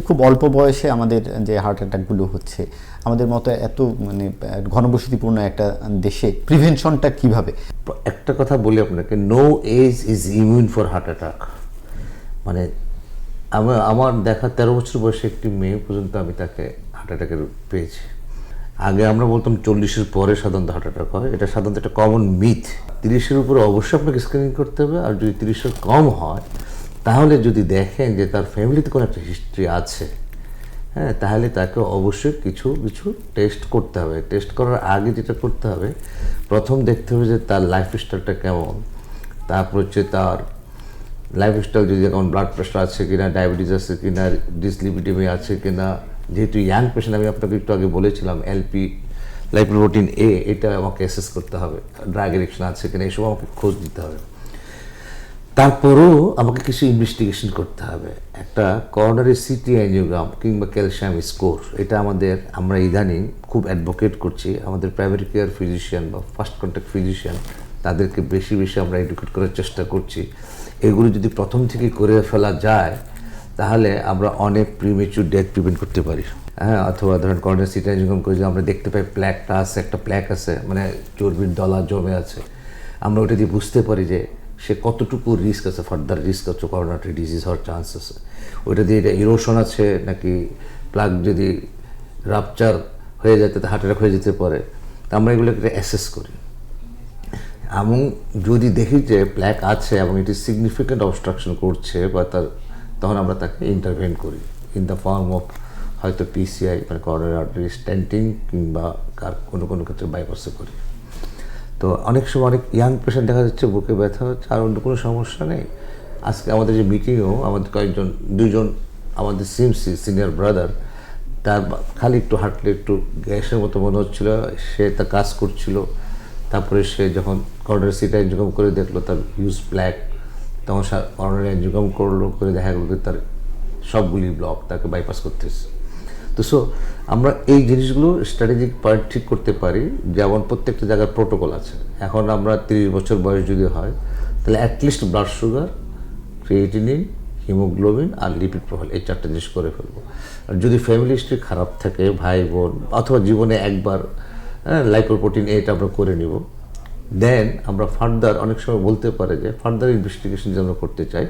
খুব অল্প বয়সে আমাদের যে হার্ট অ্যাটাকগুলো হচ্ছে, আমাদের মতো এত মানে ঘনবসতিপূর্ণ একটা দেশে প্রিভেনশনটা কিভাবে? একটা কথা বলি আপনাকে, no age is immune for heart attack. মানে আমার দেখা 13 বছর বয়সে একটি মেয়ে পর্যন্ত আমি তাকে হার্ট অ্যাটাকের পেয়েছি। আগে আমরা বলতাম 40-এর পরে সাধারণত হার্ট অ্যাটাক হয়, এটা সাধারণত একটা কমন মিথ। 30-এর উপরে অবশ্যই আপনাকে স্ক্রিনিং করতে হবে, আর যদি 30-এর কম হয় তাহলে যদি দেখেন যে তার ফ্যামিলিতে কোনো একটা হিস্ট্রি আছে, হ্যাঁ, তাহলে তাকে অবশ্যই কিছু কিছু টেস্ট করতে হবে। টেস্ট করার আগে যেটা করতে হবে, প্রথম দেখতে হবে যে তার লাইফস্টাইলটা কেমন, তারপর হচ্ছে তার লাইফস্টাইল যদি যেমন ব্লাড প্রেশার আছে কিনা, ডায়াবেটিস আছে কিনা, ডিসলিপিডেমিয়া আছে কিনা। যেহেতু ইয়াং পেশেন্ট, আমি আপনাকে একটু আগে বলেছিলাম এলপি লাইপোপ্রোটিন এ, এটা আমাকে অ্যাসেস করতে হবে। ড্রাগ এডিকশন আছে কিনা এসব আমাকে খোঁজ দিতে হবে। তারপরেও আমাকে কিছু ইনভেস্টিগেশন করতে হবে। একটা করোনারি সিটি অ্যাঞ্জিওগ্রাম কিংবা ক্যালসিয়াম স্কোর, এটা আমরা ইদানিং খুব অ্যাডভোকেট করছি। আমাদের প্রাইমারি কেয়ার ফিজিশিয়ান বা ফার্স্ট কন্ট্যাক্ট ফিজিশিয়ান, তাদেরকে বেশি বেশি আমরা এডুকেট করার চেষ্টা করছি। এগুলো যদি প্রথম থেকে করে ফেলা যায় তাহলে আমরা অনেক প্রিমেচুর ডেথ প্রিভেন্ট করতে পারি। হ্যাঁ, অথবা ধরেন করোনারি সিটি অ্যাঞ্জিওগ্রাম করে যদি আমরা দেখতে পাই প্ল্যাকটা আছে, একটা প্ল্যাক আছে, মানে চর্বির দলা জমে আছে, আমরা ওটা দিয়ে বুঝতে পারি যে সে কতটুকু রিস্ক আছে, ফার্দার রিস্ক আছে করোনারি ডিজিজ হওয়ার চান্স আছে। ওইটা দিয়ে এটা ইরোশন আছে নাকি, প্লাগ যদি রাপচার হয়ে যায় তাতে হার্ট অ্যাটাক হয়ে যেতে পারে। তা আমরা এগুলোকে অ্যাসেস করি, এবং যদি দেখি যে প্ল্যাক আছে এবং এটি সিগনিফিক্যান্ট অবস্ট্রাকশন করছে বা তখন আমরা তাকে ইন্টারভেন করি ইন দ্য ফর্ম অফ হয়তো পিসিআই মানে করোনারি আর্টারি স্ট্যান্টিং, কিংবা কোনো কোনো ক্ষেত্রে বাইপাসও করি। তো অনেক সময় অনেক ইয়াং পেশেন্ট দেখা যাচ্ছে বুকে ব্যথা হচ্ছে আর অন্য কোনো সমস্যা নেই। আজকে আমাদের যে মিটিংয়েও আমাদের দুজন আমাদের সিনিয়র ব্রাদার, তার খালি একটু হাঁটলে একটু গ্যাসের মতো মনে হচ্ছিলো, সে তা কাজ করছিল। তারপরে সে যখন করোনারি সিটি অ্যাঞ্জিওগ্রাম করে দেখলো তার হিউজ ব্ল্যাক, তখন করোনারি অ্যাঞ্জিওগ্রাম করে দেখা গেলো যে তার সবগুলি ব্লক, তাকে বাইপাস করতেছে। তো আমরা এই জিনিসগুলো স্ট্র্যাটেজিক পয়েন্ট ঠিক করতে পারি। যেমন প্রত্যেকটা জায়গার প্রোটোকল আছে। এখন আমরা 30 বছর বয়স যদি হয় তাহলে at least blood sugar, creatinine, haemoglobin আর লিপিড প্রোফাইল, এই 4টা জিনিস করে ফেলবো। আর যদি ফ্যামিলি হিস্ট্রি খারাপ থাকে, ভাই বোন অথবা জীবনে একবার লাইপোপ্রোটিন এটা আমরা করে নিব, দেন আমরা ফার্দার অনেক সময় বলতে পারে যে ফার্দার ইনভেস্টিগেশন যদি আমরা করতে চাই,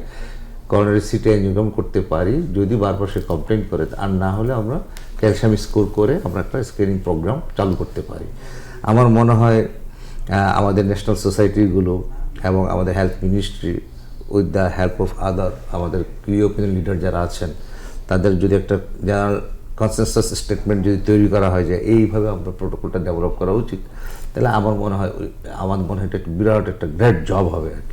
করোনারি সিটি অ্যাঞ্জিওগ্রাম করতে পারি যদি বারবার সে কমপ্লেন করে। আর না হলে আমরা ক্যালসিয়াম স্কোর করে আমরা একটা স্ক্রিনিং প্রোগ্রাম চালু করতে পারি। আমার মনে হয় আমাদের ন্যাশনাল সোসাইটিগুলো এবং আমাদের health ministry with the help of other আমাদের কি ওপিনিয়ন লিডার যারা আছেন, তাদের যদি একটা জেনারেল কনসেনসাস স্টেটমেন্ট যদি তৈরি করা হয় যে এইভাবে আমরা প্রোটোকলটা ডেভেলপ করা উচিত, তাহলে আমার মনে হয় এটা বিরাট একটা গ্রেট জব হবে আর কি।